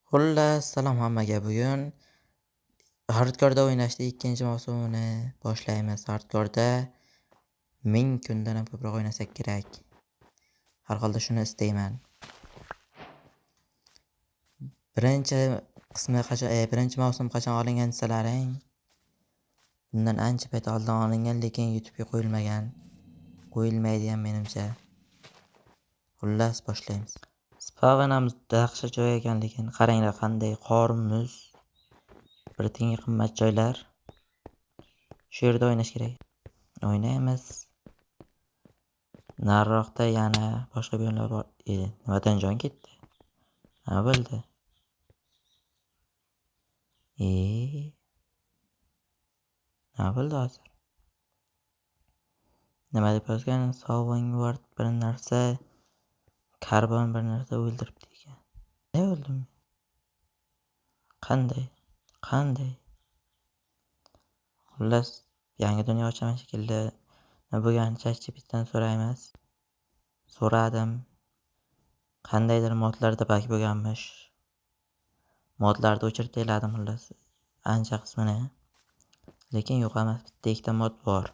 Xullas, salom hammaga. Bugun Hardcore'da o'ynashda 2-mavsumini boshlaymiz. Hardcore'da 1000 kundan ham ko'proq o'ynasak kerak. Har holda shuni istayman. Birinchi mavsum qachon olingan desalaring, bundan ancha payt oldin olingan, lekin YouTube'ga qo'yilmagan. Qo'yilmaydi ham menimcha. Xullas, boshlaymiz. Spawnamiz dahshat joy ekan, lekin qaranglar qanday qor, muz. Bir tiyinga qimmat joylar. Shu yerda o'ynash kerak. O'ynaymiz. Nariroqda yana boshqa buyumlar bor. Nimadan jon ketdi? Nima bo'ldi? Nima bo'ldi hozir? Nima deb yozgan? Sovingward bir narsa, karbon bir narsa o'ldiribdi ekan. Ne o'ldim? Qanday? Xullas, yangi dunyo ochaman shekilli. Nima bo'lgan? ChatGPTdan so'raymiz. So'radim. Qandaydir modlarda bug bo'lganmish. Modlarni o'chirib teladim xullas. Ancha qismini. Lekin yo'q emas, bitta ikkita mod bor.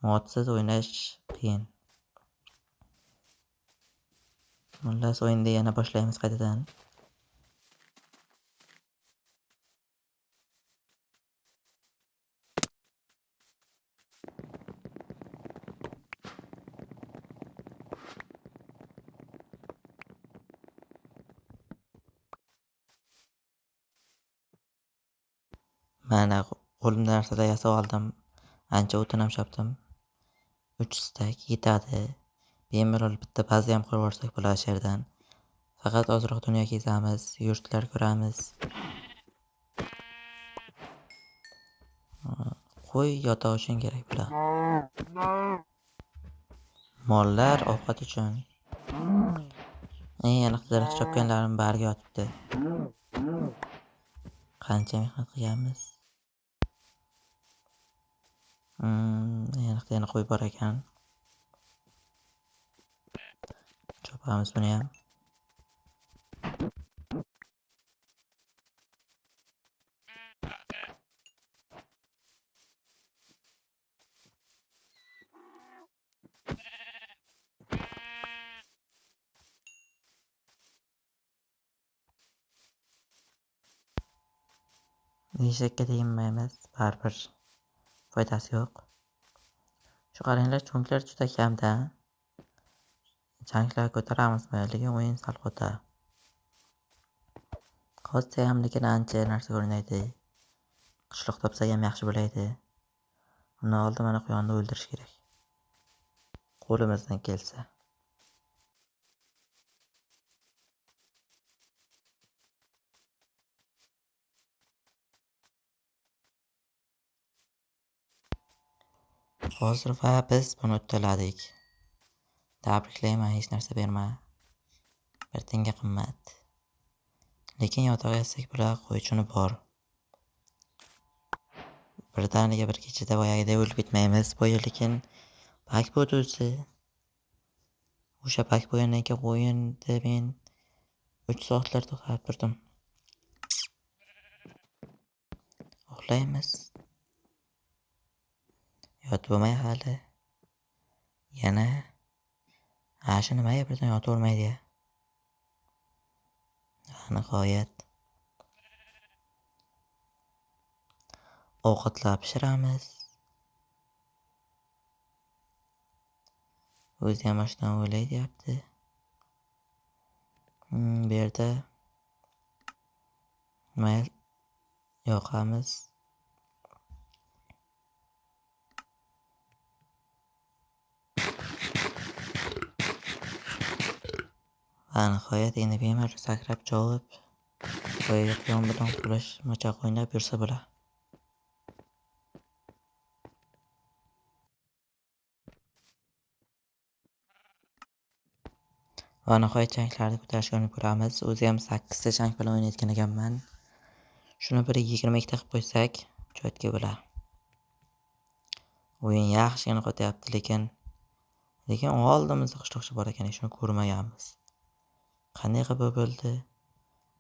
Modsiz o'ynash qiyin. Xullas, o'yinda yana boshlaymiz qaytadan. Mana qo'limda narsalar yasab oldim. Ancha o'tin ham chopdim. 3 stak yetadi. Bemalol bitta baza ham qurib olsak bo'ladi shu yerdan. Faqat ozroq dunyo kezamiz, yurtlar ko'ramiz. Qo'y yotoq uchun kerak bular. Mollar ovqat uchun. Yana qizarib chopganlarim bariga yotibdi. Qancha mehnat qilganmiz. Yana qo'y bor ekan. Chopamiz buni ham. Eshakka tegmaymiz, baribir foydasi yo'q. Shu qaranglar, chunklar juda kamda. Janglar ko'taramizmi? Lekin o'yin sal qota. Qolsa ham lekin ancha narsa ko'rinadi. Qishloq topsak ham yaxshi bo'laydi. Undan oldin mana quyonni o'ldirish kerak. Qo'limizdan kelsa. Hozir va biz buni uddaladik. Tabriklayman, hech narsa berma. Bir tiyinga qimmat. Lekin yotoq yasak bular, qo'ychuni bor. Birdaniga bir kechada boyagida o'lib ketmaymiz. Boya lekin bug bo'ldi o'zi. O'sha bug bo'lgandan keyin o'yinda men 3 soatlar to'xtatib turdim. Uxlaymiz. Yotib bo'lmay hali. Yana. Shu nimaga birdan yotavermaydi ya? Nihoyat. Ovqatlar pishiramiz. O'zi ham ashdan o'ylay deyapti. Bu yerda nima yoqamiz. Va nihoyat endi bemalol sakrab chovib boyaga quyon bilan qulash machoq o'ynab yursa bo'ladi. Va nihoyat janglarni ko'tarishga urinib ko'ramiz. O'zi ham 8 ta jang bilan o'ynayotgan ekanman. Shuni bir 22 ta qilib qo'ysak, jo'tga bo'ladi. O'yin yaxshigina qo'tyapti, lekin oldimizda qishloqcha bor ekan, shuni ko'rmaganmiz. Qanday qilib bo'ldi?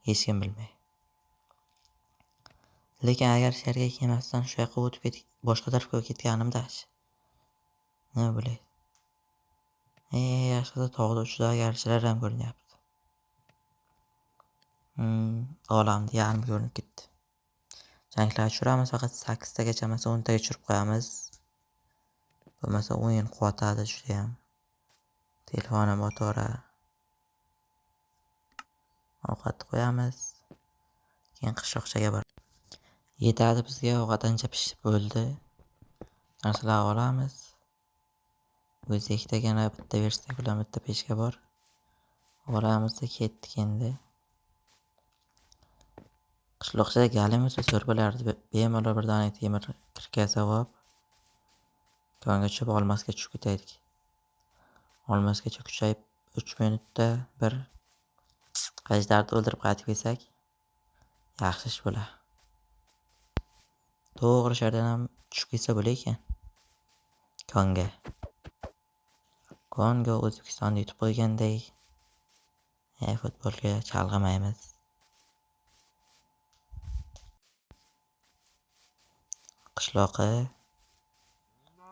Hech kim bilmaydi. Lekin agar sharga kelmasdan shu yoqqa o'tib boshqa tarafga ketganimda nima bo'laydi? Yaxshisi tog'da uchidagi garchilar ham ko'rinyapti. Olamni yarmi ko'rinib ketdi. Janglar tushiramiz, faqat 8 tagacha emas 10 taga tushirib qo'yamiz. Bo'lmasa o'yin quvvatadi judayam. Telefonim o'tavera. Ovqat qo'yamiz. Keyin qishloqchaga boramiz. Yetadi bizga ovqat ancha pishib bo'ldi. Narsalar olamiz. O'zi ikkitagina bitta versiya bilan bitta pechka bor. Olamiz da ketdik endi. Qishloqchada galim o'zi zo'r bo'lardi. Bemalol bir dona temir kirkazib olib, konga tushib olmasga tushib ketaydik. Olmasgacha kuchayib 3 minutda bir ajdarni o'ldirib qaytib kelsak, yaxshi ish bo'lar. To'g'ri shardan ham tushib ketsa bo'lar ekan. Konga O'zbekistonni yutib qo'yganday, futbolga chalg'imaymiz. Qishloqi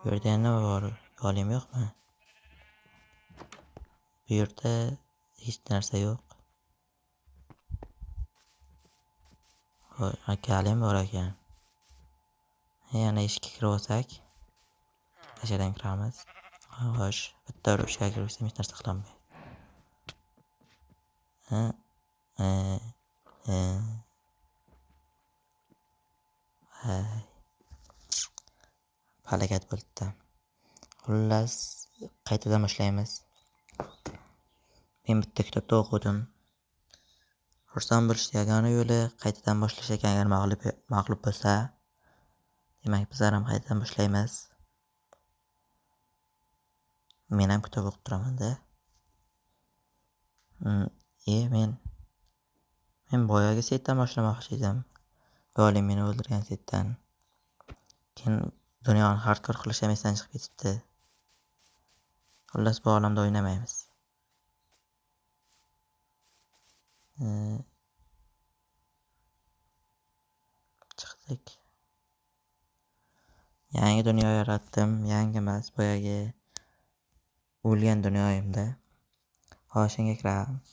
bu yerda nima bor? Golim yo'qmi? Bu yerda hech narsa yo'q. Galim bor ekan. Yana eshikka kirib olsak, tashadan kiramiz. Xo'sh, bitta urushga kirsam hech narsa qilolmaydi. Falokat bo'ldi. Xullas, qaytadan boshlaymiz. Men bitta kitobda o'qidim. Xursand bo'lishning yagona yo'li qaytadan boshlash ekan. Agar mag'lub bo'lsa, demak bizlar ham qaytadan boshlaymiz. Men ham kitob o'qib turaman-da. Men boyagi setdan boshlamoqchi edim. Golim meni o'ldirgan setdan. Keyin dunyoni hardkor qilish ham esdan chiqib ketibdi. Xullas bu olamda o'ynamaymiz. Chiqdik. Yangi dunyo yaratdim. Yangi emas, boyagi o'lgan dunyoyimda. Hoshinga kiramiz.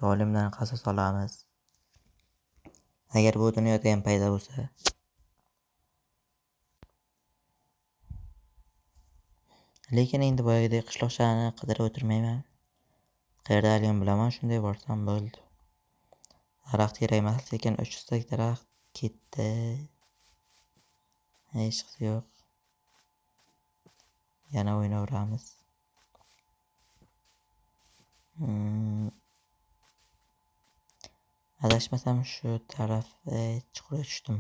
Golimdan qasos olamiz. Agar bu dunyoda ham paydo bo'lsa. Lekin endi boyagidek qishloqchani qidirib o'tirmayman. Qayerdaligini bilaman, shunday borsam bo'ldi. Daraxt kerak emas, lekin 300 ta daraxt ketdi. Hech qisi yo'q. Yana o'ynaveramiz. Adashmasam shu taraf chuqurga tushdim.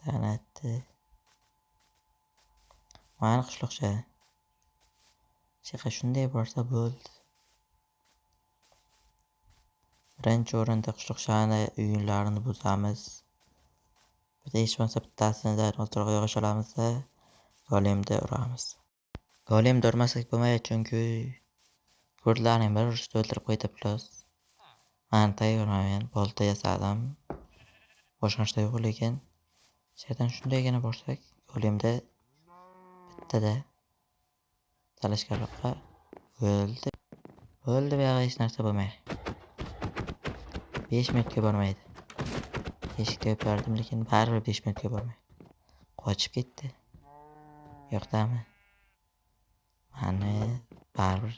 La'natli. Mana qishloqcha. Shaqa shunday borsa bo'ldi. Birinchi o'rinda qishloqchani uyinlarini buzamiz. Hech bo'lmasa bittasidan o'tirg'i yog'och olamizda golemda uramiz. Golemda urmasak bo'lmaydi, chunki kurdlarning bir urushda o'ldirib qo'ydi plus. Men tayyorman, bolta yasadim. Boshqa narsa yo'q, lekin sherdan shundaygina borsak, golemda bittada talashkarlikqa o'ldi. Bo'ldi, bu yoqda hech narsa bo'lmaydi. 5 minutga bormaydi. Eshikda yo'pardim, lekin baribir 5 minutga bormaydi. Qochib ketdi. Yo'qdami? Mani baribir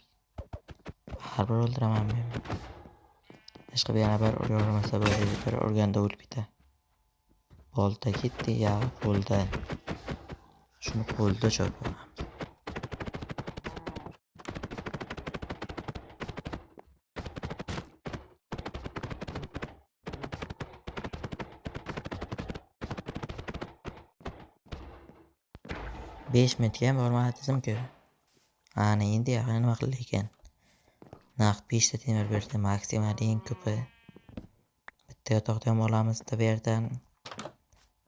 o'ldiraman men. Ishqib yana bir urmasa bo'ladi, bir urganda o'lib ketadi. Bolta ketdi, ya qo'lda. Shuni qo'lda chopaman. Besh minutga ham bormadimku. Ana endi yaqin nima qildi ekan? Naqd 5 ta temir berdi, maksimal eng ko'pi. Bitta yotoqda ham olamiz bu yerdan.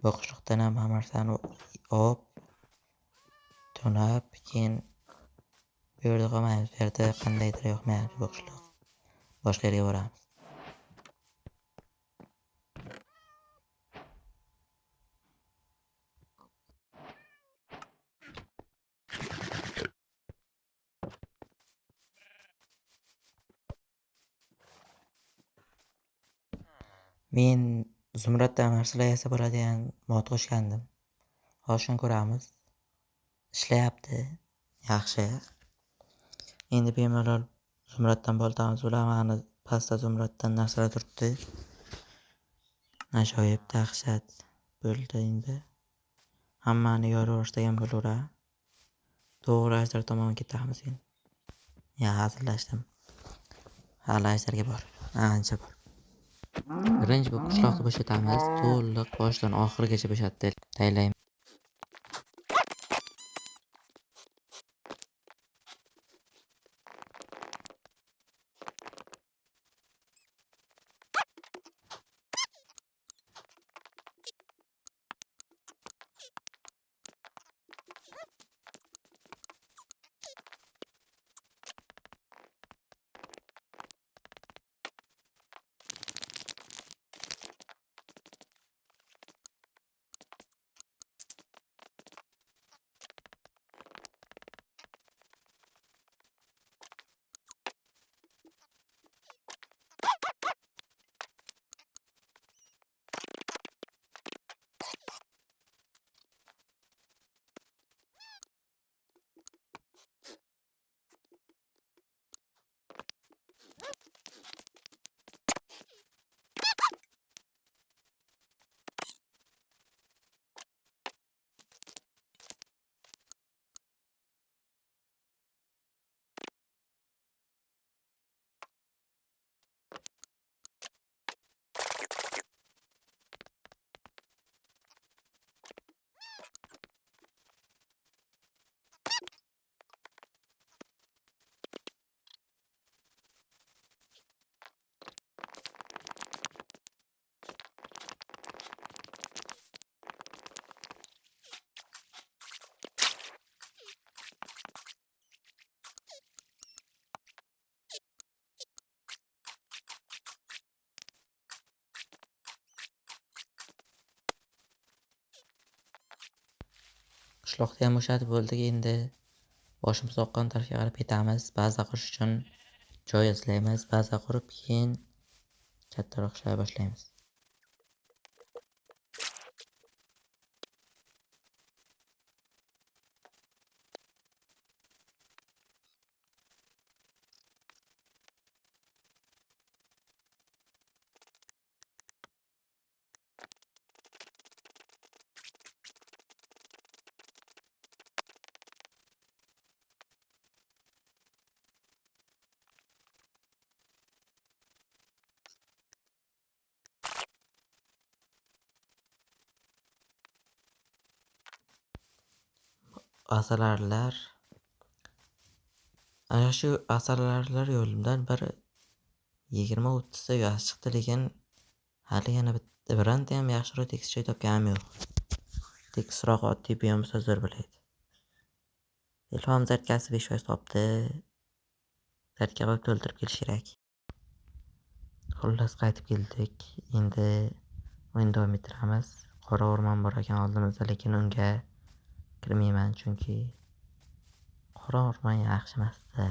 Bu qishloqdan ham hamma narsani olib, tunab, keyin bu yerda qolmaymiz. Bu yerda qandaydir yoqmayapti bu qishloq. Boshqa yerga boramiz. Men Zumraddan narsalar yasab bo'ladigan mod qo'shgandim. Hozir ko'ramiz. Ishlayapti. Yaxshi. Endi bemalol Zumraddan boltamiz bilan mana pastda Zumraddan narsalar turibdi. Ajoyib dahshat bo'ldi endi. Hammani yorib boshlagan bo'laver. To'g'ri ajdar tomon ketamiz endi. Hazillashdim. Hali ajdarga bor. Ancha bor. Birinchi bu qishloqni bo'shatamiz. To'liq boshidan oxirigacha bo'shatdi. Taylaymiz. Qishloqda ham bo'shatib bo'ldik. Endi boshimiz oqqan tarafga qarab ketamiz. Baza qurish uchun joy izlaymiz. Baza qurib keyin kattaroq ishlay boshlaymiz. Asalarilar. Ana shu asalarilar yo'limdan bir 20-30 ta yoz chiqdi, lekin hali yana biranta ham yaxshiroq tekis joy topganim yo'q. Tekisroq oddiy buyam bo'lsa zo'r bo'laydi. Ilhom zartkasi 5% topdi. Zartga qo'yib to'ldirib kelish kerak. Xullas qaytib keldik. Endi o'yin davom ettiramiz. Qora o'rmon bor ekan oldimizda, lekin unga kirmayman chunki qora o'rmon yaxshi emasdi.